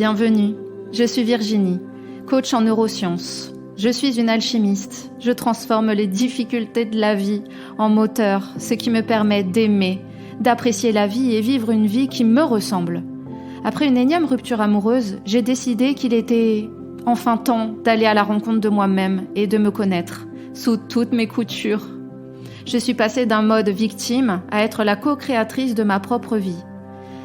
Bienvenue, je suis Virginie, coach en neurosciences. Je suis une alchimiste, je transforme les difficultés de la vie en moteur, ce qui me permet d'aimer, d'apprécier la vie et vivre une vie qui me ressemble. Après une énième rupture amoureuse, j'ai décidé qu'il était enfin temps d'aller à la rencontre de moi-même et de me connaître, sous toutes mes coutures. Je suis passée d'un mode victime à être la co-créatrice de ma propre vie.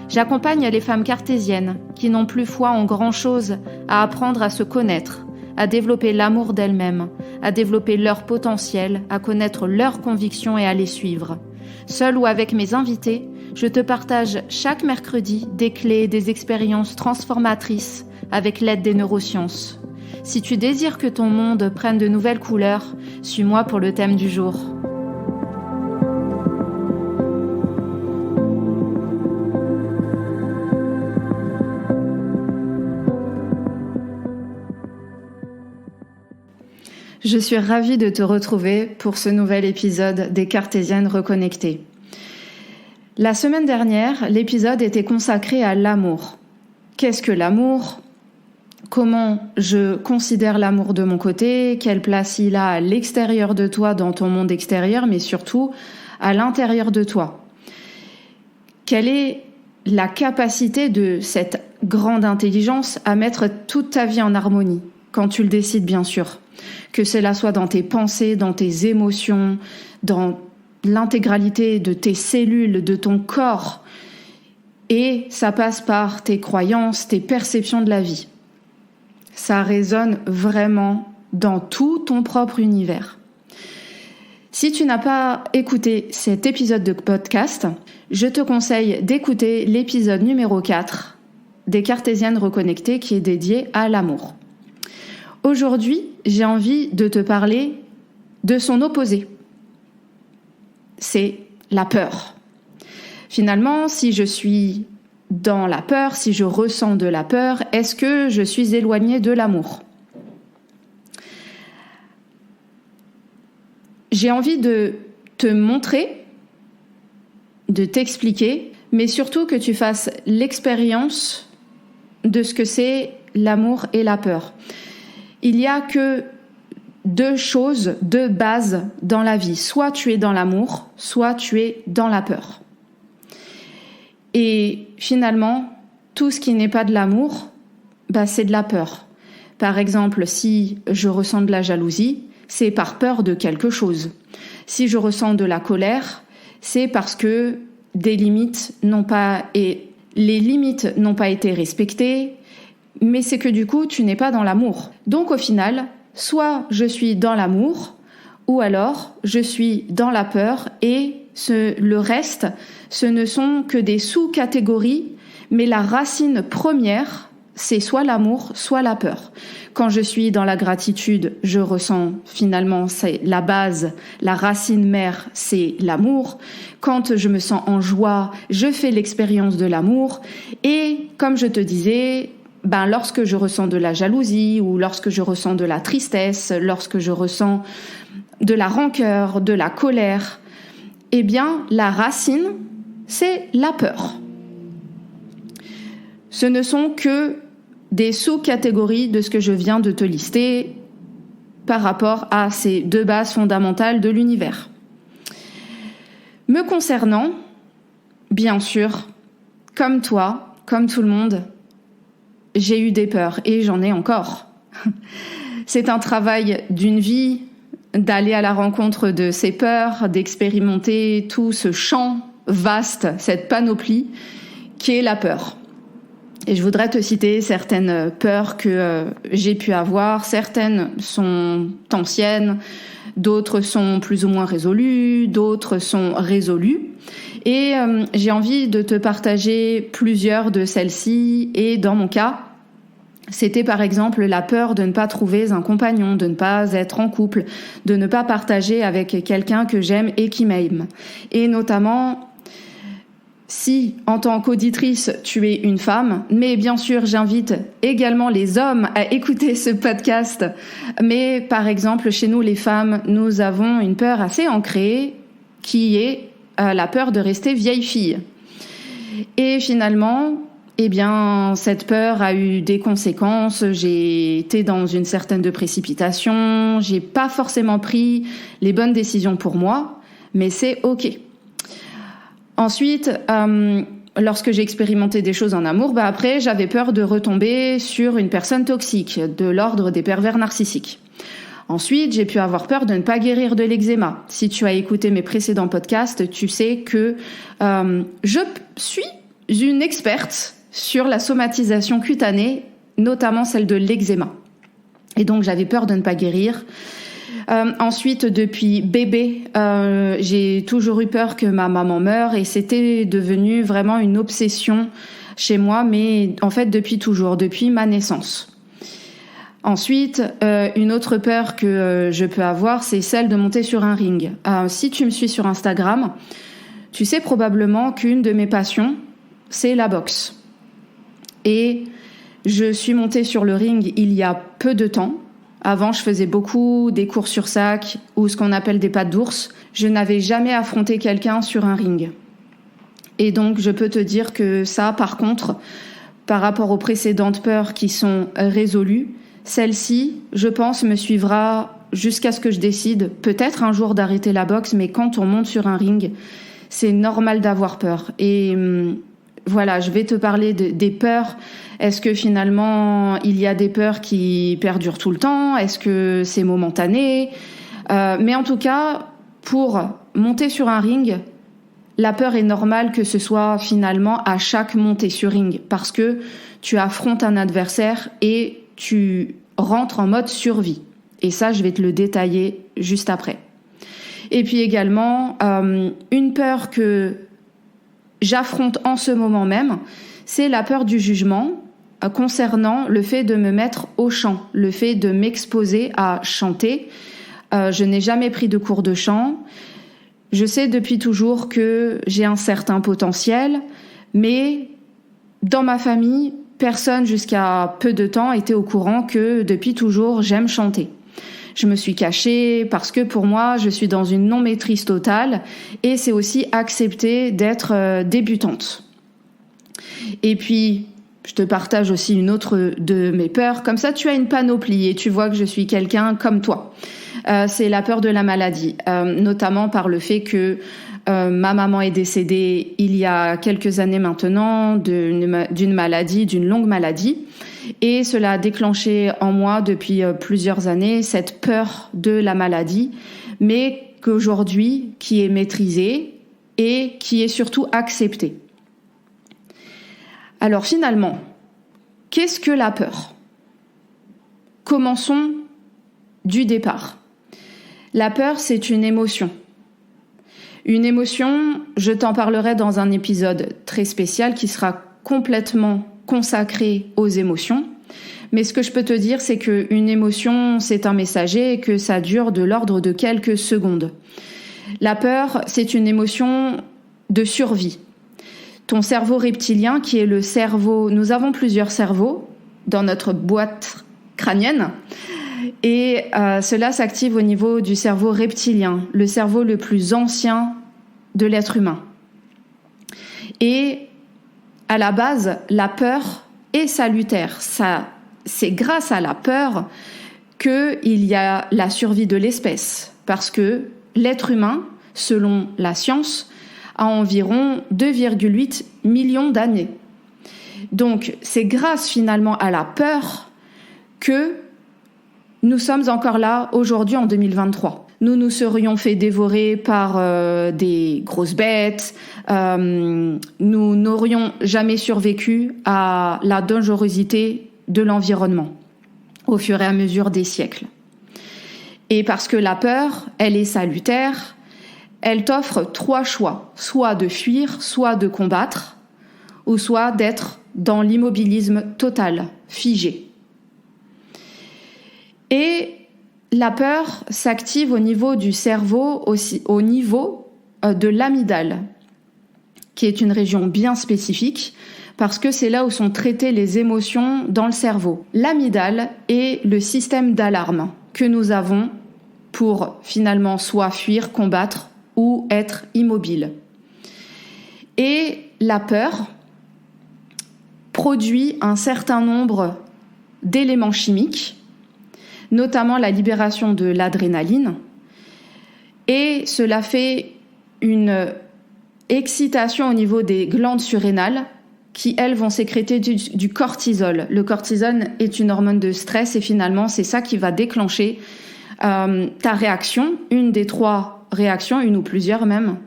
J'accompagne les femmes cartésiennes qui n'ont plus foi en grand-chose à apprendre à se connaître, à développer l'amour d'elles-mêmes, à développer leur potentiel, à connaître leurs convictions et à les suivre. Seule ou avec mes invités, je te partage chaque mercredi des clés et des expériences transformatrices avec l'aide des neurosciences. Si tu désires que ton monde prenne de nouvelles couleurs, suis-moi pour le thème du jour. Je suis ravie de te retrouver pour ce nouvel épisode des Cartésiennes reconnectées. La semaine dernière, l'épisode était consacré à l'amour. Qu'est-ce que l'amour ? Comment je considère l'amour de mon côté ? Quelle place il a à l'extérieur de toi, dans ton monde extérieur, mais surtout à l'intérieur de toi ? Quelle est la capacité de cette grande intelligence à mettre toute ta vie en harmonie ? Quand tu le décides, bien sûr. Que cela soit dans tes pensées, dans tes émotions, dans l'intégralité de tes cellules, de ton corps. Et ça passe par tes croyances, tes perceptions de la vie. Ça résonne vraiment dans tout ton propre univers. Si tu n'as pas écouté cet épisode de podcast, je te conseille d'écouter l'épisode numéro 4 des Cartésiennes reconnectées qui est dédié à l'amour. Aujourd'hui, j'ai envie de te parler de son opposé. C'est la peur. Finalement, si je suis dans la peur, si je ressens de la peur, est-ce que je suis éloignée de l'amour ? J'ai envie de te montrer, de t'expliquer, mais surtout que tu fasses l'expérience de ce que c'est l'amour et la peur. Il n'y a que deux choses de base dans la vie. Soit tu es dans l'amour, soit tu es dans la peur. Et finalement, tout ce qui n'est pas de l'amour, c'est de la peur. Par exemple, si je ressens de la jalousie, c'est par peur de quelque chose. Si je ressens de la colère, c'est parce que les limites n'ont pas été respectées, mais c'est que du coup, tu n'es pas dans l'amour. Donc au final, soit je suis dans l'amour, ou alors je suis dans la peur, et le reste, ce ne sont que des sous-catégories, mais la racine première, c'est soit l'amour, soit la peur. Quand je suis dans la gratitude, je ressens finalement, c'est la base, la racine mère, c'est l'amour. Quand je me sens en joie, je fais l'expérience de l'amour. Et comme je te disais, lorsque je ressens de la jalousie ou lorsque je ressens de la tristesse, lorsque je ressens de la rancœur, de la colère, la racine, c'est la peur. Ce ne sont que des sous-catégories de ce que je viens de te lister par rapport à ces deux bases fondamentales de l'univers. Me concernant, bien sûr, comme toi, comme tout le monde, j'ai eu des peurs et j'en ai encore. C'est un travail d'une vie d'aller à la rencontre de ces peurs, d'expérimenter tout ce champ vaste, cette panoplie qui est la peur. Et je voudrais te citer certaines peurs que j'ai pu avoir. Certaines sont anciennes, d'autres sont plus ou moins résolues, d'autres sont résolues. Et j'ai envie de te partager plusieurs de celles-ci. Et dans mon cas, c'était par exemple la peur de ne pas trouver un compagnon, de ne pas être en couple, de ne pas partager avec quelqu'un que j'aime et qui m'aime. Et notamment, si en tant qu'auditrice, tu es une femme, mais bien sûr, j'invite également les hommes à écouter ce podcast. Mais par exemple, chez nous, les femmes, nous avons une peur assez ancrée qui est la peur de rester vieille fille. Et finalement, eh bien, cette peur a eu des conséquences. J'ai été dans une certaine de précipitation. J'ai pas forcément pris les bonnes décisions pour moi, mais c'est OK. Ensuite, lorsque j'ai expérimenté des choses en amour, après, j'avais peur de retomber sur une personne toxique, de l'ordre des pervers narcissiques. Ensuite, j'ai pu avoir peur de ne pas guérir de l'eczéma. Si tu as écouté mes précédents podcasts, tu sais que je suis une experte sur la somatisation cutanée, notamment celle de l'eczéma. Et donc, j'avais peur de ne pas guérir. Ensuite, depuis bébé, j'ai toujours eu peur que ma maman meure et c'était devenu vraiment une obsession chez moi, mais en fait, depuis toujours, depuis ma naissance. Ensuite, une autre peur que je peux avoir, c'est celle de monter sur un ring. Si tu me suis sur Instagram, tu sais probablement qu'une de mes passions, c'est la boxe. Et je suis montée sur le ring il y a peu de temps. Avant, je faisais beaucoup des courses sur sac ou ce qu'on appelle des pattes d'ours. Je n'avais jamais affronté quelqu'un sur un ring. Et donc, je peux te dire que ça, par contre, par rapport aux précédentes peurs qui sont résolues, celle-ci, je pense, me suivra jusqu'à ce que je décide peut-être un jour d'arrêter la boxe, mais quand on monte sur un ring, c'est normal d'avoir peur. Et voilà, je vais te parler des peurs. Est-ce que finalement, il y a des peurs qui perdurent tout le temps ? Est-ce que c'est momentané ? Mais en tout cas, pour monter sur un ring, la peur est normale que ce soit finalement à chaque montée sur ring, parce que tu affrontes un adversaire et tu rentres en mode survie. Et ça, je vais te le détailler juste après. Et puis également, une peur que j'affronte en ce moment même, c'est la peur du jugement concernant le fait de me mettre au chant, le fait de m'exposer à chanter. Je n'ai jamais pris de cours de chant. Je sais depuis toujours que j'ai un certain potentiel, mais dans ma famille, personne jusqu'à peu de temps était au courant que depuis toujours, j'aime chanter. Je me suis cachée parce que pour moi, je suis dans une non-maîtrise totale et c'est aussi accepter d'être débutante. Et puis, je te partage aussi une autre de mes peurs. Comme ça, tu as une panoplie et tu vois que je suis quelqu'un comme toi. C'est la peur de la maladie, notamment par le fait que ma maman est décédée il y a quelques années maintenant d'une maladie, d'une longue maladie. Et cela a déclenché en moi depuis plusieurs années cette peur de la maladie, mais qu'aujourd'hui, qui est maîtrisée et qui est surtout acceptée. Alors finalement, qu'est-ce que la peur ? Commençons du départ. La peur, c'est une émotion. Une émotion, je t'en parlerai dans un épisode très spécial qui sera complètement consacré aux émotions. Mais ce que je peux te dire, c'est qu'une émotion, c'est un messager et que ça dure de l'ordre de quelques secondes. La peur, c'est une émotion de survie. Ton cerveau reptilien, qui est le cerveau... Nous avons plusieurs cerveaux dans notre boîte crânienne. Et cela s'active au niveau du cerveau reptilien, le cerveau le plus ancien de l'être humain. Et à la base, la peur est salutaire. C'est grâce à la peur qu'il y a la survie de l'espèce. Parce que l'être humain, selon la science, a environ 2,8 millions d'années. Donc, c'est grâce finalement à la peur que nous sommes encore là aujourd'hui en 2023. Nous nous serions fait dévorer par des grosses bêtes. Nous n'aurions jamais survécu à la dangerosité de l'environnement au fur et à mesure des siècles. Et parce que la peur, elle est salutaire, elle t'offre 3 choix, soit de fuir, soit de combattre, ou soit d'être dans l'immobilisme total, figé. Et la peur s'active au niveau du cerveau, aussi au niveau de l'amygdale, qui est une région bien spécifique, parce que c'est là où sont traitées les émotions dans le cerveau. L'amygdale est le système d'alarme que nous avons pour finalement soit fuir, combattre ou être immobile. Et la peur produit un certain nombre d'éléments chimiques, notamment la libération de l'adrénaline, et cela fait une excitation au niveau des glandes surrénales qui, elles, vont sécréter du cortisol. Le cortisol est une hormone de stress et finalement, c'est ça qui va déclencher ta réaction, une des 3 réactions, une ou plusieurs même,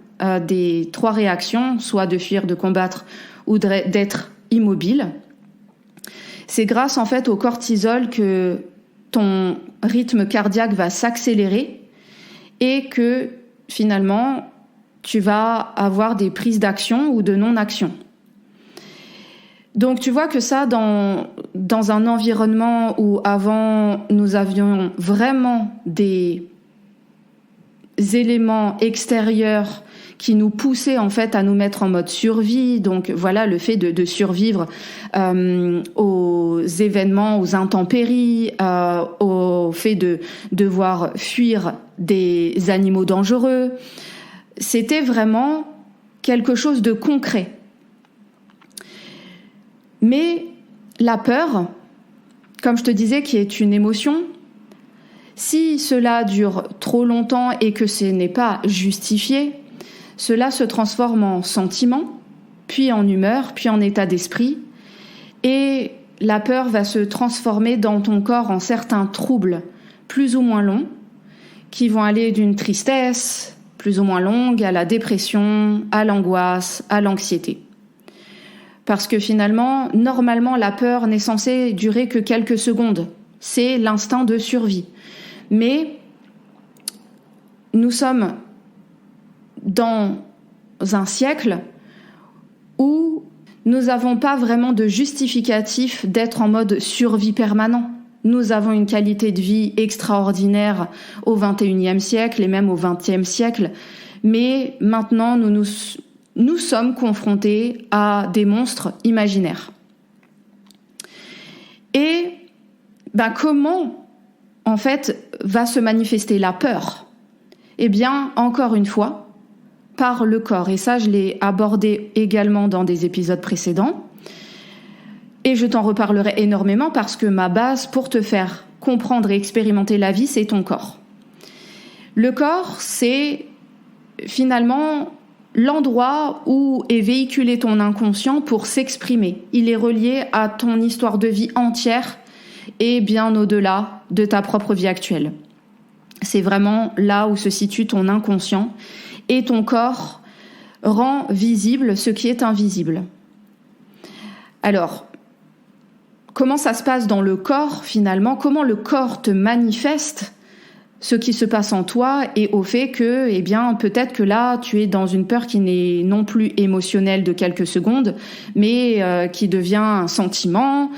des 3 réactions, soit de fuir, de combattre ou d'être immobile. C'est grâce en fait au cortisol que ton rythme cardiaque va s'accélérer et que finalement tu vas avoir des prises d'action ou de non-action. Donc tu vois que ça, dans un environnement où avant nous avions vraiment des éléments extérieurs qui nous poussaient en fait à nous mettre en mode survie, donc voilà le fait de survivre aux événements, aux intempéries, au fait de devoir fuir des animaux dangereux, c'était vraiment quelque chose de concret. Mais la peur, comme je te disais, qui est une émotion, si cela dure trop longtemps et que ce n'est pas justifié, cela se transforme en sentiment, puis en humeur, puis en état d'esprit, et la peur va se transformer dans ton corps en certains troubles plus ou moins longs, qui vont aller d'une tristesse plus ou moins longue à la dépression, à l'angoisse, à l'anxiété. Parce que finalement, normalement, la peur n'est censée durer que quelques secondes. C'est l'instinct de survie. Mais nous sommes dans un siècle où nous n'avons pas vraiment de justificatif d'être en mode survie permanent. Nous avons une qualité de vie extraordinaire au XXIe siècle et même au XXe siècle. Mais maintenant, nous sommes confrontés à des monstres imaginaires. Et comment, en fait, va se manifester la peur ? Eh bien, encore une fois, par le corps. Et ça, je l'ai abordé également dans des épisodes précédents. Et je t'en reparlerai énormément parce que ma base pour te faire comprendre et expérimenter la vie, c'est ton corps. Le corps, c'est finalement l'endroit où est véhiculé ton inconscient pour s'exprimer. Il est relié à ton histoire de vie entière et bien au-delà de ta propre vie actuelle. C'est vraiment là où se situe ton inconscient et ton corps rend visible ce qui est invisible. Alors, comment ça se passe dans le corps finalement ? Comment le corps te manifeste ce qui se passe en toi et au fait que, peut-être que là, tu es dans une peur qui n'est non plus émotionnelle de quelques secondes, mais qui devient un sentiment,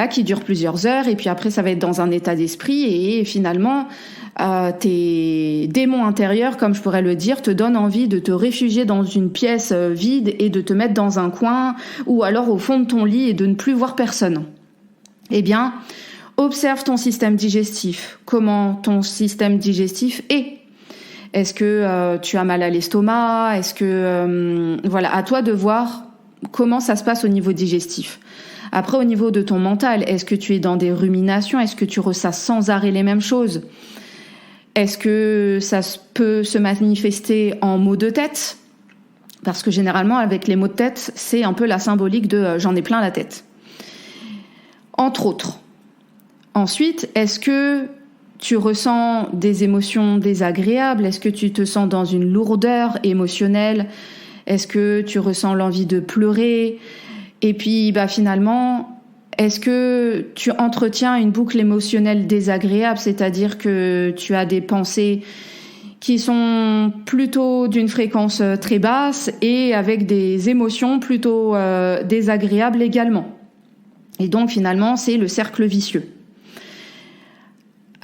qui dure plusieurs heures, et puis après, ça va être dans un état d'esprit, et finalement, tes démons intérieurs, comme je pourrais le dire, te donnent envie de te réfugier dans une pièce vide et de te mettre dans un coin, ou alors au fond de ton lit et de ne plus voir personne. Eh bien, observe ton système digestif. Comment ton système digestif est ? Est-ce que tu as mal à l'estomac ? Est-ce que à toi de voir comment ça se passe au niveau digestif. Après, au niveau de ton mental, est-ce que tu es dans des ruminations ? Est-ce que tu ressasses sans arrêt les mêmes choses ? Est-ce que ça peut se manifester en maux de tête ? Parce que généralement, avec les maux de tête, c'est un peu la symbolique de j'en ai plein la tête. Entre autres. Ensuite, est-ce que tu ressens des émotions désagréables ? Est-ce que tu te sens dans une lourdeur émotionnelle ? Est-ce que tu ressens l'envie de pleurer ? Et puis, finalement, est-ce que tu entretiens une boucle émotionnelle désagréable ? C'est-à-dire que tu as des pensées qui sont plutôt d'une fréquence très basse et avec des émotions plutôt désagréables également. Et donc, finalement, c'est le cercle vicieux.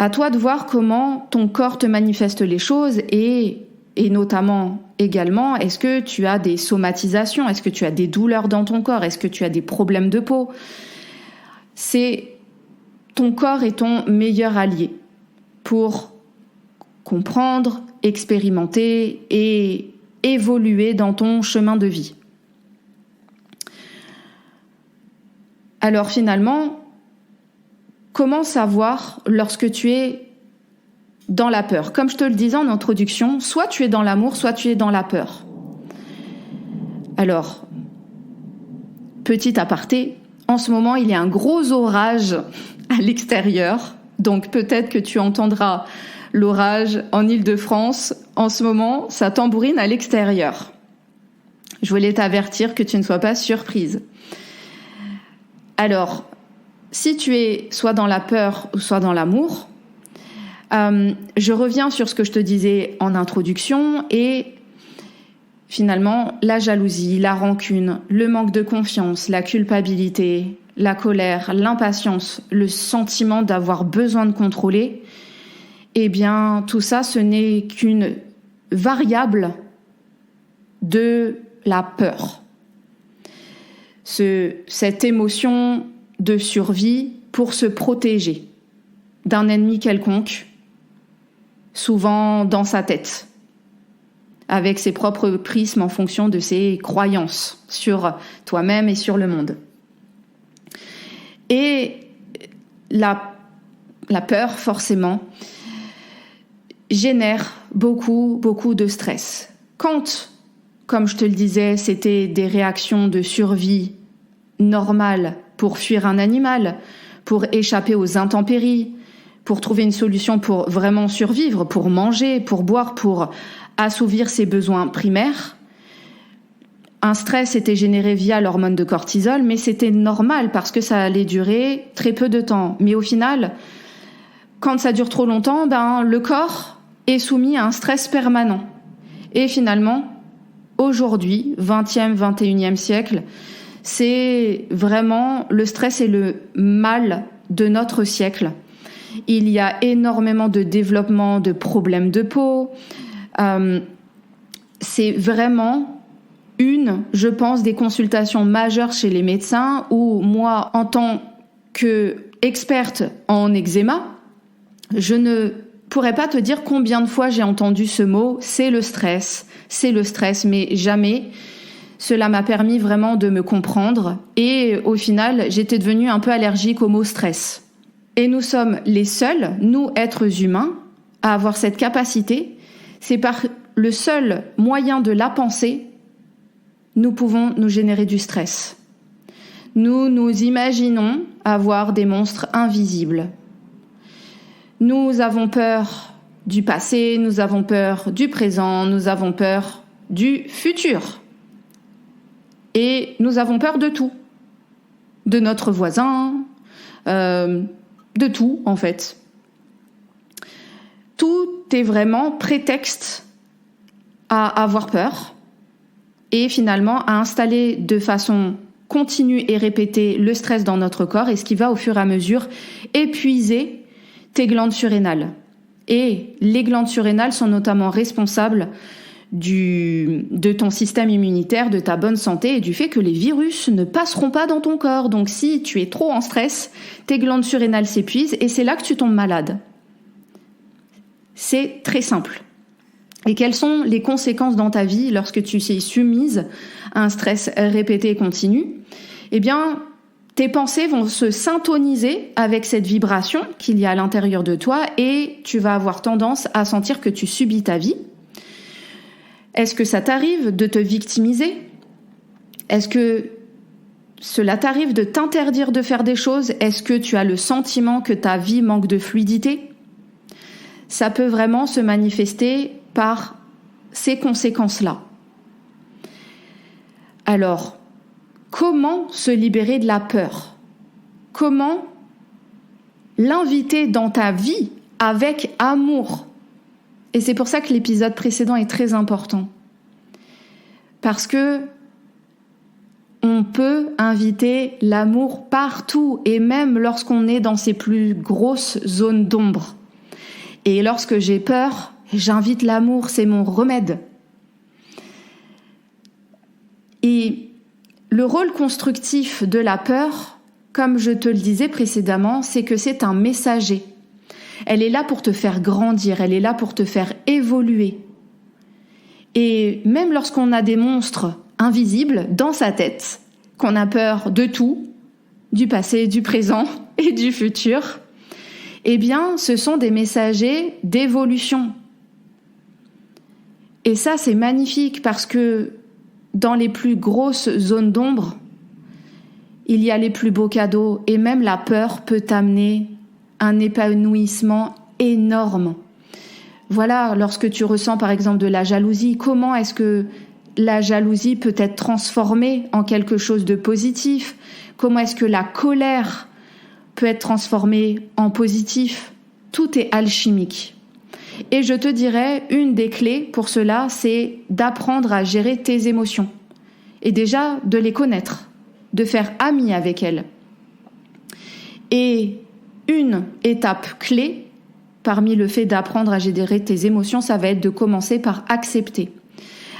À toi de voir comment ton corps te manifeste les choses et notamment également, est-ce que tu as des somatisations ? Est-ce que tu as des douleurs dans ton corps ? Est-ce que tu as des problèmes de peau ? C'est ton corps est ton meilleur allié pour comprendre, expérimenter et évoluer dans ton chemin de vie. Alors finalement, comment savoir lorsque tu es dans la peur ? Comme je te le disais en introduction, soit tu es dans l'amour, soit tu es dans la peur. Alors, petit aparté, en ce moment, il y a un gros orage à l'extérieur. Donc peut-être que tu entendras l'orage en Île-de-France. En ce moment, ça tambourine à l'extérieur. Je voulais t'avertir que tu ne sois pas surprise. Alors, si tu es soit dans la peur ou soit dans l'amour, je reviens sur ce que je te disais en introduction et finalement, la jalousie, la rancune, le manque de confiance, la culpabilité, la colère, l'impatience, le sentiment d'avoir besoin de contrôler, eh bien, tout ça, ce n'est qu'une variable de la peur. Cette émotion de survie pour se protéger d'un ennemi quelconque, souvent dans sa tête, avec ses propres prismes en fonction de ses croyances sur toi-même et sur le monde. Et la peur, forcément, génère beaucoup de stress. Quand, comme je te le disais, c'était des réactions de survie normales pour fuir un animal, pour échapper aux intempéries, pour trouver une solution pour vraiment survivre, pour manger, pour boire, pour assouvir ses besoins primaires. Un stress était généré via l'hormone de cortisol, mais c'était normal parce que ça allait durer très peu de temps. Mais au final, quand ça dure trop longtemps, le corps est soumis à un stress permanent. Et finalement, aujourd'hui, 20e, 21e siècle, c'est vraiment le stress est le mal de notre siècle. Il y a énormément de développement de problèmes de peau. C'est vraiment je pense, des consultations majeures chez les médecins où moi, en tant qu'experte en eczéma, je ne pourrais pas te dire combien de fois j'ai entendu ce mot, c'est le stress, mais jamais cela m'a permis vraiment de me comprendre et au final, j'étais devenue un peu allergique au mot stress. Et nous sommes les seuls, nous, êtres humains, à avoir cette capacité. C'est par le seul moyen de la pensée, nous pouvons nous générer du stress. Nous nous imaginons avoir des monstres invisibles. Nous avons peur du passé, nous avons peur du présent, nous avons peur du futur. Et nous avons peur de tout. De notre voisin, de tout en fait. Tout est vraiment prétexte à avoir peur et finalement à installer de façon continue et répétée le stress dans notre corps et ce qui va au fur et à mesure épuiser tes glandes surrénales. Et les glandes surrénales sont notamment responsables de ton système immunitaire, de ta bonne santé et du fait que les virus ne passeront pas dans ton corps. Donc si tu es trop en stress, tes glandes surrénales s'épuisent et c'est là que tu tombes malade. C'est très simple. Et quelles sont les conséquences dans ta vie lorsque tu es soumise à un stress répété et continu ? Eh bien, tes pensées vont se syntoniser avec cette vibration qu'il y a à l'intérieur de toi et tu vas avoir tendance à sentir que tu subis ta vie. Est-ce que ça t'arrive de te victimiser ? Est-ce que cela t'arrive de t'interdire de faire des choses ? Est-ce que tu as le sentiment que ta vie manque de fluidité ? Ça peut vraiment se manifester par ces conséquences-là. Alors, comment se libérer de la peur ? Comment l'inviter dans ta vie avec amour ? Et c'est pour ça que l'épisode précédent est très important. Parce que on peut inviter l'amour partout, et même lorsqu'on est dans ses plus grosses zones d'ombre. Et lorsque j'ai peur, j'invite l'amour, c'est mon remède. Et le rôle constructif de la peur, comme je te le disais précédemment, c'est que c'est un messager. Elle est là pour te faire grandir, elle est là pour te faire évoluer. Et même lorsqu'on a des monstres invisibles dans sa tête, qu'on a peur de tout, du passé, du présent et du futur, eh bien, ce sont des messagers d'évolution. Et ça, c'est magnifique parce que dans les plus grosses zones d'ombre, il y a les plus beaux cadeaux et même la peur peut t'amener un épanouissement énorme. Voilà, lorsque tu ressens par exemple de la jalousie, comment est-ce que la jalousie peut être transformée en quelque chose de positif? Comment est-ce que la colère peut être transformée en positif? Tout est alchimique. Et je te dirais, une des clés pour cela, c'est d'apprendre à gérer tes émotions. Et déjà, de les connaître, de faire ami avec elles. Et une étape clé, parmi le fait d'apprendre à gérer tes émotions, ça va être de commencer par accepter.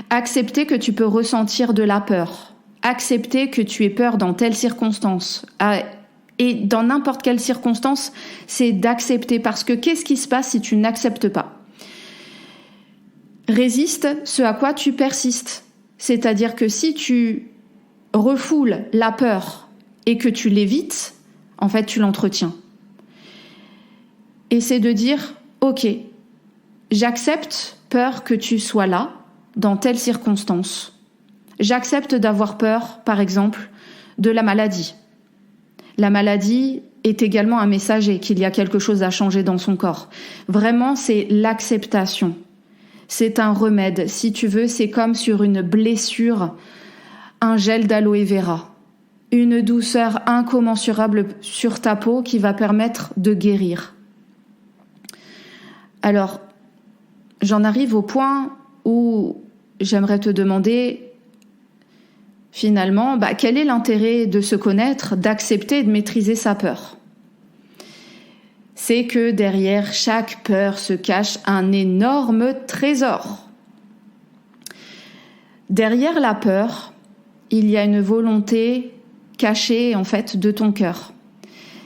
Accepter que tu peux ressentir de la peur. Accepter que tu aies peur dans telle circonstance. Et dans n'importe quelle circonstance, c'est d'accepter. Parce que qu'est-ce qui se passe si tu n'acceptes pas? Résiste ce à quoi tu persistes. C'est-à-dire que si tu refoules la peur et que tu l'évites, en fait, tu l'entretiens. Et c'est de dire, ok, j'accepte peur que tu sois là, dans telle circonstance. J'accepte d'avoir peur, par exemple, de la maladie. La maladie est également un messager qu'il y a quelque chose à changer dans son corps. Vraiment, c'est l'acceptation. C'est un remède. Si tu veux, c'est comme sur une blessure, un gel d'aloe vera. Une douceur incommensurable sur ta peau qui va permettre de guérir. Alors, j'en arrive au point où j'aimerais te demander finalement, quel est l'intérêt de se connaître, d'accepter et de maîtriser sa peur? C'est que derrière chaque peur se cache un énorme trésor. Derrière la peur, il y a une volonté cachée en fait de ton cœur.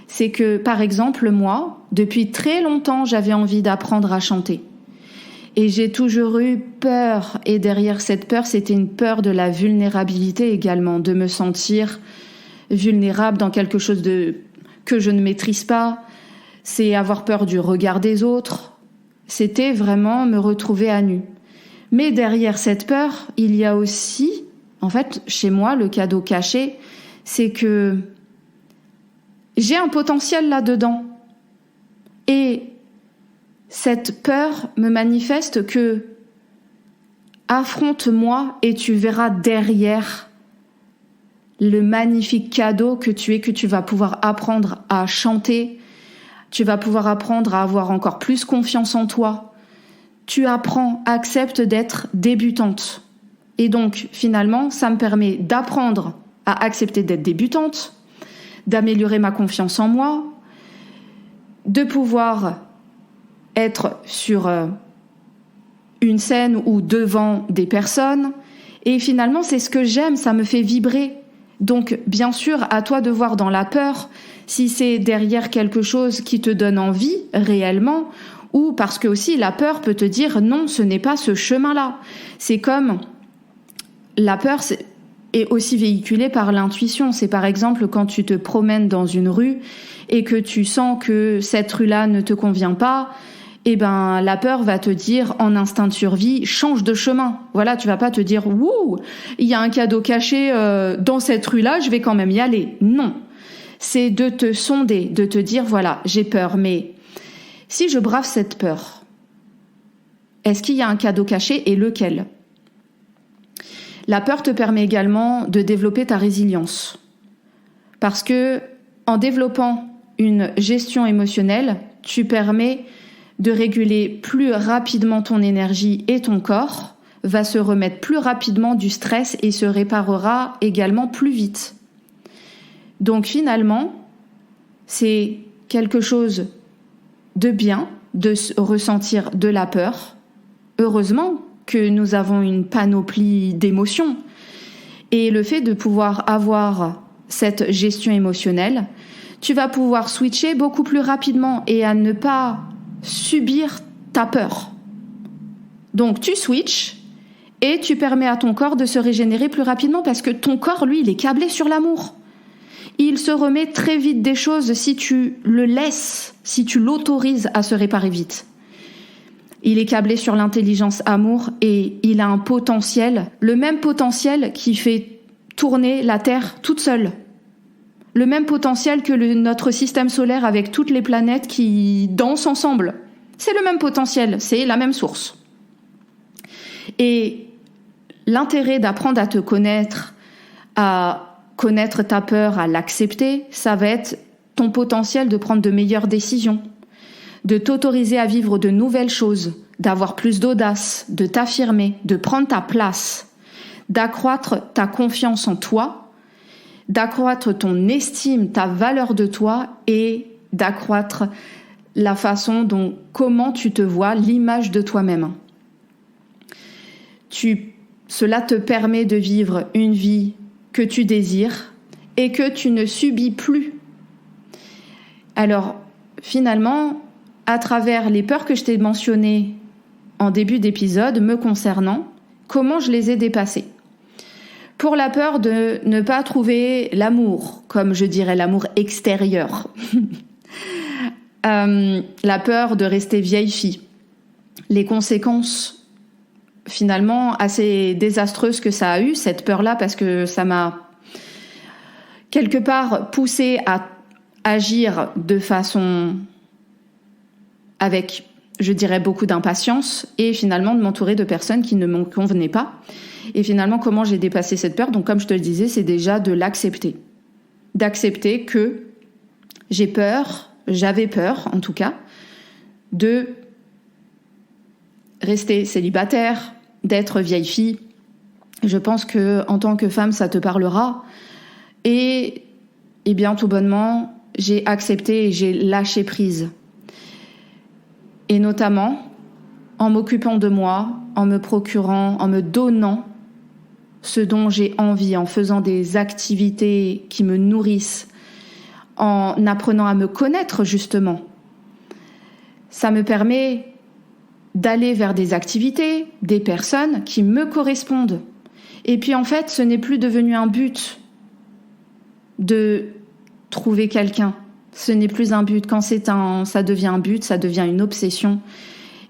C'est que, par exemple, moi, depuis très longtemps, j'avais envie d'apprendre à chanter. Et j'ai toujours eu peur. Et derrière cette peur, c'était une peur de la vulnérabilité également, de me sentir vulnérable dans quelque chose que je ne maîtrise pas. C'est avoir peur du regard des autres. C'était vraiment me retrouver à nu. Mais derrière cette peur, il y a aussi, en fait, chez moi, le cadeau caché, c'est que j'ai un potentiel là-dedans. Et cette peur me manifeste que affronte-moi et tu verras derrière le magnifique cadeau que tu es, que tu vas pouvoir apprendre à chanter, tu vas pouvoir apprendre à avoir encore plus confiance en toi. Tu apprends, accepte d'être débutante. Et donc, finalement, ça me permet d'apprendre à accepter d'être débutante, d'améliorer ma confiance en moi, de pouvoir être sur une scène ou devant des personnes. Et finalement, c'est ce que j'aime, ça me fait vibrer. Donc, bien sûr, à toi de voir dans la peur si c'est derrière quelque chose qui te donne envie réellement, ou parce que aussi la peur peut te dire non, ce n'est pas ce chemin-là. C'est comme la peur est aussi véhiculée par l'intuition. C'est par exemple quand tu te promènes dans une rue et que tu sens que cette rue-là ne te convient pas, la peur va te dire en instinct de survie, change de chemin. Voilà, tu vas pas te dire, wouh, il y a un cadeau caché dans cette rue-là, je vais quand même y aller. Non. C'est de te sonder, de te dire, voilà, j'ai peur, mais si je brave cette peur, est-ce qu'il y a un cadeau caché et lequel? La peur te permet également de développer ta résilience. Parce que en développant une gestion émotionnelle, tu permets de réguler plus rapidement ton énergie et ton corps va se remettre plus rapidement du stress et se réparera également plus vite. Donc finalement, c'est quelque chose de bien de ressentir de la peur. Heureusement que nous avons une panoplie d'émotions. Et le fait de pouvoir avoir cette gestion émotionnelle, tu vas pouvoir switcher beaucoup plus rapidement et à ne pas subir ta peur. Donc tu switches et tu permets à ton corps de se régénérer plus rapidement parce que ton corps, lui, il est câblé sur l'amour. il se remet très vite des choses si tu le laisses, si tu l'autorises à se réparer vite. Il est câblé sur l'intelligence amour et il a un potentiel, le même potentiel qui fait tourner la Terre toute seule. Le même potentiel que notre système solaire avec toutes les planètes qui dansent ensemble. C'est le même potentiel, c'est la même source. Et l'intérêt d'apprendre à te connaître, à connaître ta peur, à l'accepter, ça va être ton potentiel de prendre de meilleures décisions, de t'autoriser à vivre de nouvelles choses, d'avoir plus d'audace, de t'affirmer, de prendre ta place, d'accroître ta confiance en toi, d'accroître ton estime, ta valeur de toi et d'accroître la façon dont, comment tu te vois, l'image de toi-même. Cela te permet de vivre une vie que tu désires et que tu ne subis plus. Alors, finalement, à travers les peurs que je t'ai mentionnées en début d'épisode me concernant, comment je les ai dépassées. Pour la peur de ne pas trouver l'amour, comme je dirais l'amour extérieur. La peur de rester vieille fille. Les conséquences finalement assez désastreuses que ça a eu, cette peur-là, parce que ça m'a quelque part poussée à agir de façon avec, je dirais, beaucoup d'impatience et finalement de m'entourer de personnes qui ne me convenaient pas. Et finalement, comment j'ai dépassé cette peur ? Donc, comme je te le disais, c'est déjà de l'accepter. D'accepter que j'ai peur, j'avais peur en tout cas, de rester célibataire, d'être vieille fille. Je pense que en tant que femme, ça te parlera. Et bien, tout bonnement, j'ai accepté et j'ai lâché prise. Et notamment, en m'occupant de moi, en me procurant, en me donnant ce dont j'ai envie, en faisant des activités qui me nourrissent, en apprenant à me connaître justement. Ça me permet d'aller vers des activités, des personnes qui me correspondent. Et puis en fait, ce n'est plus devenu un but de trouver quelqu'un. Ce n'est plus un but. Quand ça devient un but, ça devient une obsession.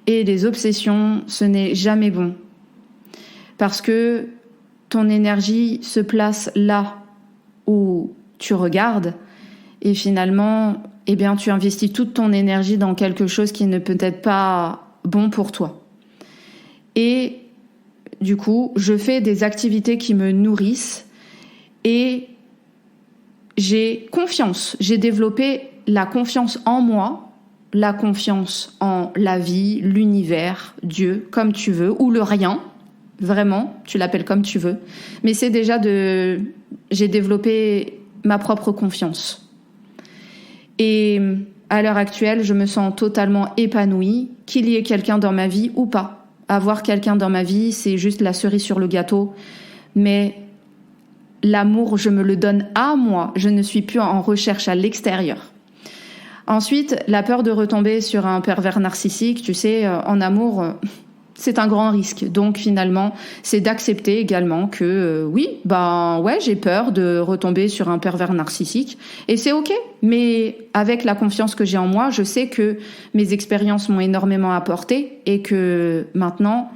Et les obsessions, ce n'est jamais bon. Parce que ton énergie se place là où tu regardes et finalement, tu investis toute ton énergie dans quelque chose qui ne peut être pas bon pour toi. Et du coup, je fais des activités qui me nourrissent et j'ai confiance. J'ai développé la confiance en moi, la confiance en la vie, l'univers, Dieu, comme tu veux, ou le rien. Vraiment, tu l'appelles comme tu veux. Mais c'est déjà j'ai développé ma propre confiance. Et à l'heure actuelle, je me sens totalement épanouie, qu'il y ait quelqu'un dans ma vie ou pas. Avoir quelqu'un dans ma vie, c'est juste la cerise sur le gâteau. Mais l'amour, je me le donne à moi. Je ne suis plus en recherche à l'extérieur. Ensuite, la peur de retomber sur un pervers narcissique, tu sais, en amour, c'est un grand risque. Donc finalement, c'est d'accepter également que j'ai peur de retomber sur un pervers narcissique et c'est OK. Mais avec la confiance que j'ai en moi, je sais que mes expériences m'ont énormément apporté et que maintenant,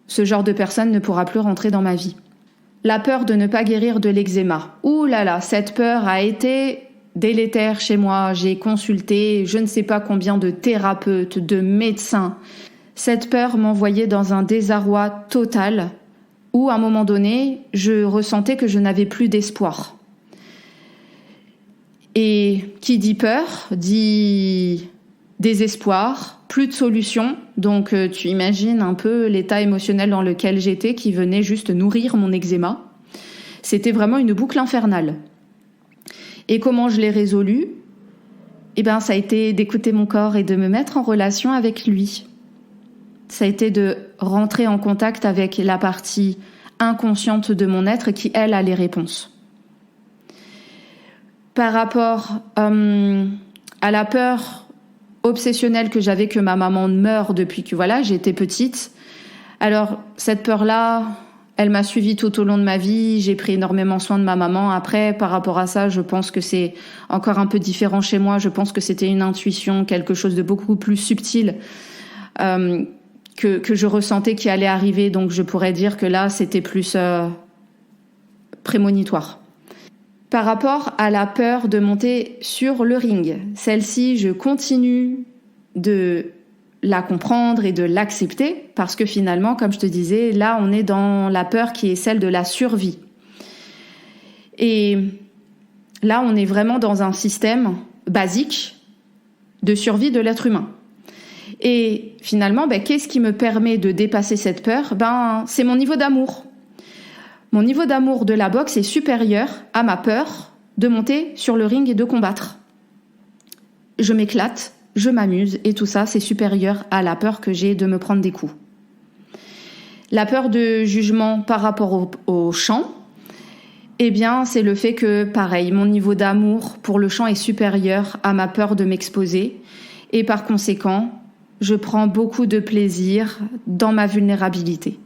ce genre de personne ne pourra plus rentrer dans ma vie. La peur de ne pas guérir de l'eczéma. Ouh là là, cette peur a été délétère chez moi. J'ai consulté je ne sais pas combien de thérapeutes, de médecins. Cette peur m'envoyait dans un désarroi total où, à un moment donné, je ressentais que je n'avais plus d'espoir. Et qui dit peur, dit désespoir, plus de solution. Donc tu imagines un peu l'état émotionnel dans lequel j'étais qui venait juste nourrir mon eczéma. C'était vraiment une boucle infernale. Et comment je l'ai résolu ? Ça a été d'écouter mon corps et de me mettre en relation avec lui. Ça a été de rentrer en contact avec la partie inconsciente de mon être qui, elle, a les réponses. Par rapport à la peur obsessionnelle que j'avais que ma maman meure depuis que j'étais petite, alors cette peur-là, Elle m'a suivie tout au long de ma vie. J'ai pris énormément soin de ma maman. Après, par rapport à ça, je pense que c'est encore un peu différent chez moi. Je pense que c'était une intuition, quelque chose de beaucoup plus subtil que je ressentais qui allait arriver. Donc, je pourrais dire que là, c'était plus prémonitoire. Par rapport à la peur de monter sur le ring, celle-ci, je continue de la comprendre et de l'accepter parce que finalement, comme je te disais, là, on est dans la peur qui est celle de la survie. Et là, on est vraiment dans un système basique de survie de l'être humain. Et finalement, qu'est-ce qui me permet de dépasser cette peur ? C'est mon niveau d'amour. Mon niveau d'amour de la boxe est supérieur à ma peur de monter sur le ring et de combattre. Je m'éclate, je m'amuse et tout ça, c'est supérieur à la peur que j'ai de me prendre des coups. La peur de jugement par rapport au chant, c'est le fait que, pareil, mon niveau d'amour pour le chant est supérieur à ma peur de m'exposer et par conséquent, je prends beaucoup de plaisir dans ma vulnérabilité.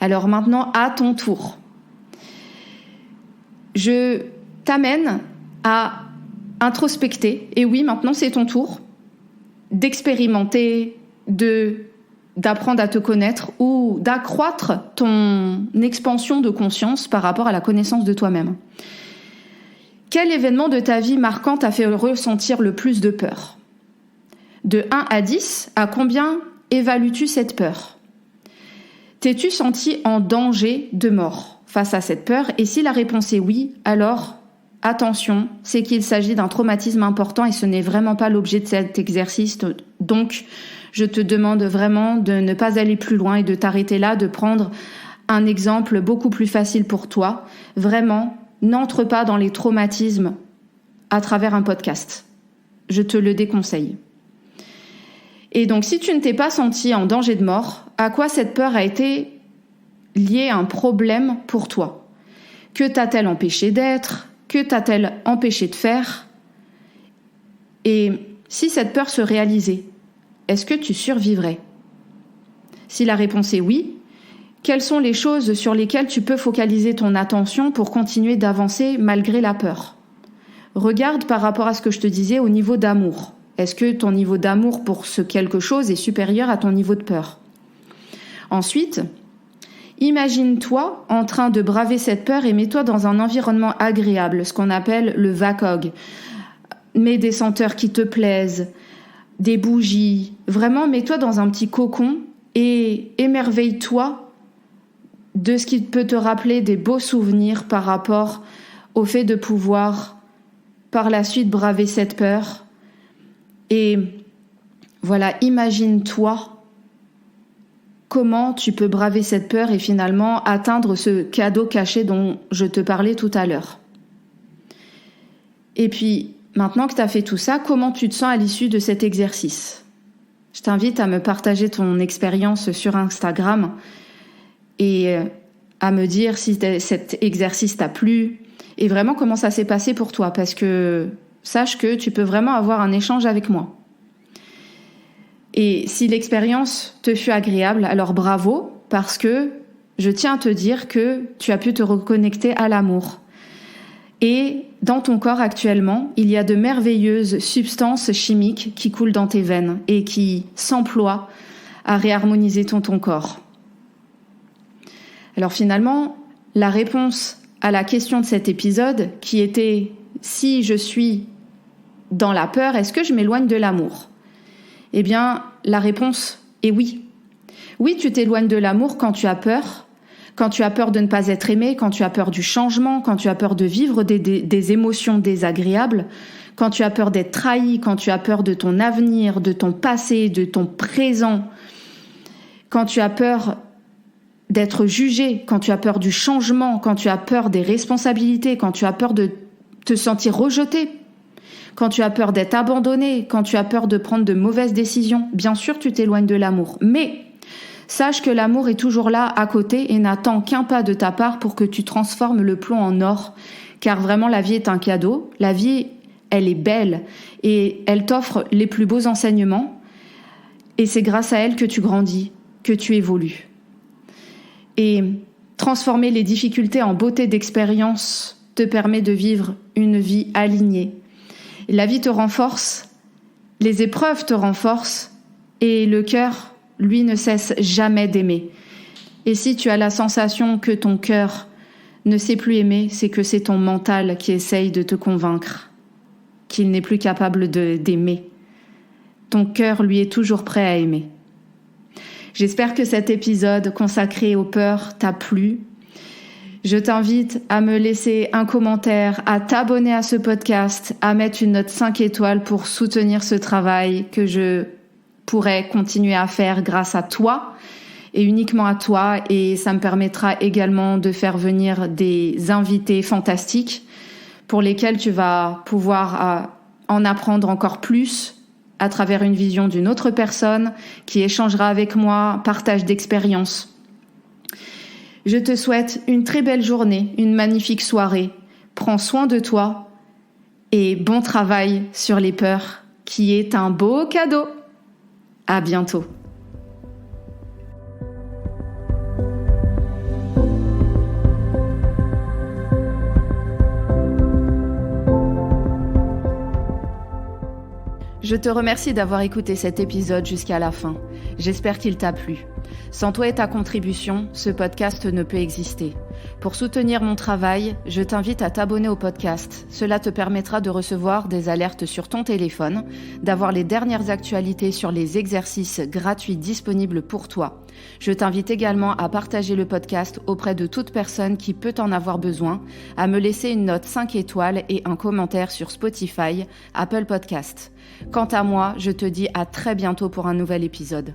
Alors maintenant, à ton tour, je t'amène à introspecter. Et oui, maintenant, c'est ton tour d'expérimenter, d'apprendre à te connaître ou d'accroître ton expansion de conscience par rapport à la connaissance de toi-même. Quel événement de ta vie marquant t'a fait ressentir le plus de peur ? De 1 à 10, à combien évalues-tu cette peur ? T'es-tu senti en danger de mort face à cette peur ? Et si la réponse est oui, alors attention, c'est qu'il s'agit d'un traumatisme important et ce n'est vraiment pas l'objet de cet exercice. Donc, je te demande vraiment de ne pas aller plus loin et de t'arrêter là, de prendre un exemple beaucoup plus facile pour toi. Vraiment, n'entre pas dans les traumatismes à travers un podcast. Je te le déconseille. Et donc, si tu ne t'es pas senti en danger de mort, à quoi cette peur a été liée à un problème pour toi ? Que t'a-t-elle empêché d'être ? Que t'a-t-elle empêché de faire ? Et si cette peur se réalisait, est-ce que tu survivrais ? Si la réponse est oui, quelles sont les choses sur lesquelles tu peux focaliser ton attention pour continuer d'avancer malgré la peur ? Regarde par rapport à ce que je te disais au niveau d'amour. Est-ce que ton niveau d'amour pour ce quelque chose est supérieur à ton niveau de peur ? Ensuite, imagine-toi en train de braver cette peur et mets-toi dans un environnement agréable, ce qu'on appelle le VACOG. Mets des senteurs qui te plaisent, des bougies. Vraiment, mets-toi dans un petit cocon et émerveille-toi de ce qui peut te rappeler des beaux souvenirs par rapport au fait de pouvoir par la suite braver cette peur. Et voilà, imagine-toi comment tu peux braver cette peur et finalement atteindre ce cadeau caché dont je te parlais tout à l'heure. Et puis, maintenant que tu as fait tout ça, comment tu te sens à l'issue de cet exercice ? Je t'invite à me partager ton expérience sur Instagram et à me dire si cet exercice t'a plu et vraiment comment ça s'est passé pour toi, parce que sache que tu peux vraiment avoir un échange avec moi. Et si l'expérience te fut agréable, alors bravo, parce que je tiens à te dire que tu as pu te reconnecter à l'amour. Et dans ton corps actuellement, il y a de merveilleuses substances chimiques qui coulent dans tes veines et qui s'emploient à réharmoniser ton corps. Alors finalement, la réponse à la question de cet épisode, qui était « Si je suis dans la peur, est-ce que je m'éloigne de l'amour ?» Eh bien, la réponse est oui. Oui, tu t'éloignes de l'amour quand tu as peur de ne pas être aimé, quand tu as peur du changement, quand tu as peur de vivre des émotions désagréables, quand tu as peur d'être trahi, quand tu as peur de ton avenir, de ton passé, de ton présent, quand tu as peur d'être jugé, quand tu as peur du changement, quand tu as peur des responsabilités, quand tu as peur de te sentir rejeté, quand tu as peur d'être abandonné, quand tu as peur de prendre de mauvaises décisions. Bien sûr, tu t'éloignes de l'amour. Mais sache que l'amour est toujours là à côté et n'attend qu'un pas de ta part pour que tu transformes le plomb en or. Car vraiment, la vie est un cadeau. La vie, elle est belle et elle t'offre les plus beaux enseignements. Et c'est grâce à elle que tu grandis, que tu évolues. Et transformer les difficultés en beauté d'expérience te permet de vivre une vie alignée. La vie te renforce, les épreuves te renforcent et le cœur, lui, ne cesse jamais d'aimer. Et si tu as la sensation que ton cœur ne sait plus aimer, c'est que c'est ton mental qui essaye de te convaincre qu'il n'est plus capable d'aimer. Ton cœur, lui, est toujours prêt à aimer. J'espère que cet épisode consacré aux peurs t'a plu. Je t'invite à me laisser un commentaire, à t'abonner à ce podcast, à mettre une note 5 étoiles pour soutenir ce travail que je pourrais continuer à faire grâce à toi et uniquement à toi. Et ça me permettra également de faire venir des invités fantastiques pour lesquels tu vas pouvoir en apprendre encore plus à travers une vision d'une autre personne qui échangera avec moi, partage d'expériences. Je te souhaite une très belle journée, une magnifique soirée. Prends soin de toi et bon travail sur les peurs, qui est un beau cadeau. À bientôt. Je te remercie d'avoir écouté cet épisode jusqu'à la fin. J'espère qu'il t'a plu. Sans toi et ta contribution, ce podcast ne peut exister. Pour soutenir mon travail, je t'invite à t'abonner au podcast. Cela te permettra de recevoir des alertes sur ton téléphone, d'avoir les dernières actualités sur les exercices gratuits disponibles pour toi. Je t'invite également à partager le podcast auprès de toute personne qui peut en avoir besoin, à me laisser une note 5 étoiles et un commentaire sur Spotify, Apple Podcast. Quant à moi, je te dis à très bientôt pour un nouvel épisode.